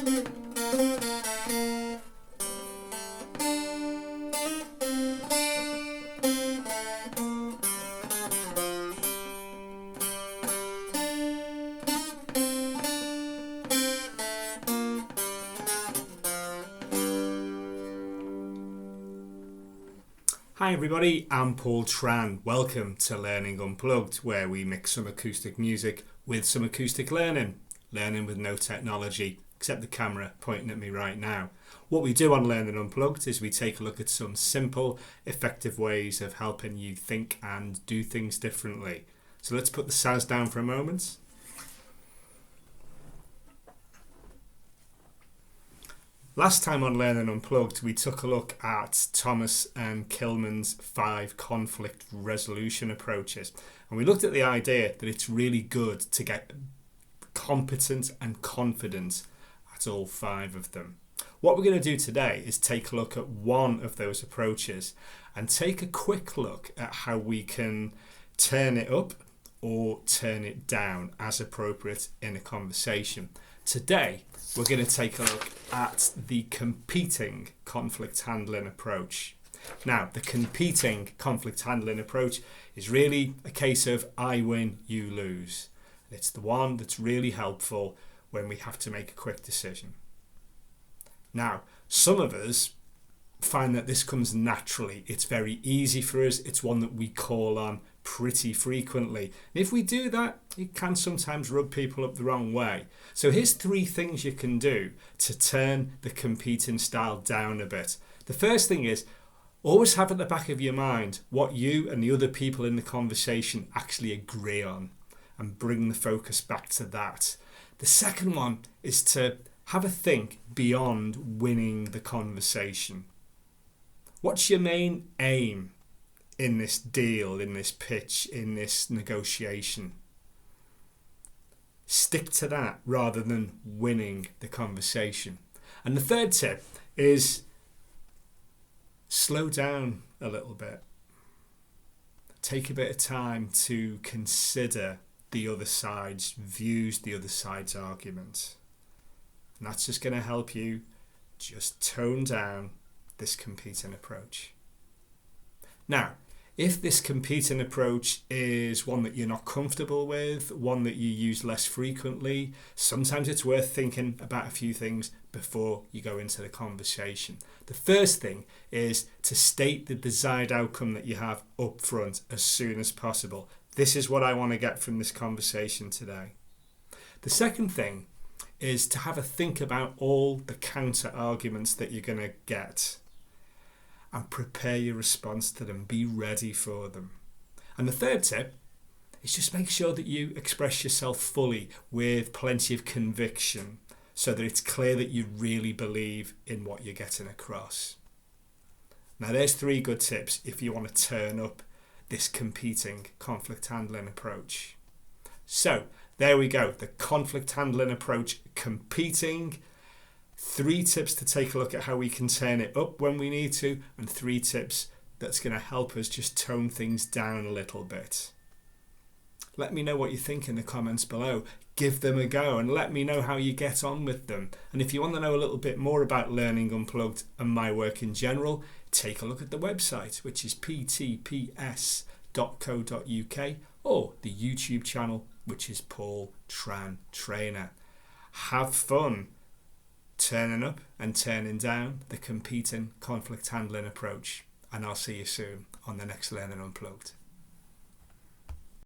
Hi everybody, I'm Paul Tran. Welcome to Learning Unplugged, where we mix some acoustic music with some acoustic learning. Learning with no technology, except the camera pointing at me right now. What we do on Learning Unplugged is we take a look at some simple, effective ways of helping you think and do things differently. So let's put the sounds down for a moment. Last time on Learning Unplugged, we took a look at Thomas and Kilman's 5 conflict resolution approaches. And we looked at the idea that it's really good to get competent and confident at all 5 of them. What we're going to do today is take a look at one of those approaches and take a quick look at how we can turn it up or turn it down as appropriate in a conversation. Today, we're going to take a look at the competing conflict handling approach. Now, the competing conflict handling approach is really a case of I win, you lose. It's the one that's really helpful when we have to make a quick decision. Now, some of us find that this comes naturally. It's very easy for us. It's one that we call on pretty frequently. And if we do that, it can sometimes rub people up the wrong way. So here's 3 things you can do to turn the competing style down a bit. The first thing is always have at the back of your mind what you and the other people in the conversation actually agree on and bring the focus back to that. The second one is to have a think beyond winning the conversation. What's your main aim in this deal, in this pitch, in this negotiation? Stick to that rather than winning the conversation. And the third tip is slow down a little bit. Take a bit of time to consider the other side's views, the other side's arguments. And that's just going to help you just tone down this competing approach. Now, if this competing approach is one that you're not comfortable with, one that you use less frequently, sometimes it's worth thinking about a few things before you go into the conversation. The first thing is to state the desired outcome that you have up front as soon as possible. This is what I want to get from this conversation today. The second thing is to have a think about all the counter arguments that you're going to get and prepare your response to them. Be ready for them. And the third tip is just make sure that you express yourself fully with plenty of conviction so that it's clear that you really believe in what you're getting across. Now there's 3 good tips if you want to turn up this competing conflict handling approach. So there we go, the conflict handling approach, competing. 3 tips to take a look at how we can turn it up when we need to, and 3 tips that's going to help us just tone things down a little bit. Let me know what you think in the comments below. Give them a go and let me know how you get on with them. And if you want to know a little bit more about Learning Unplugged and my work in general, take a look at the website, which is ptps.co.uk, or the YouTube channel, which is Paul Tran Trainer. Have fun turning up and turning down the competing conflict handling approach. And I'll see you soon on the next Learning Unplugged.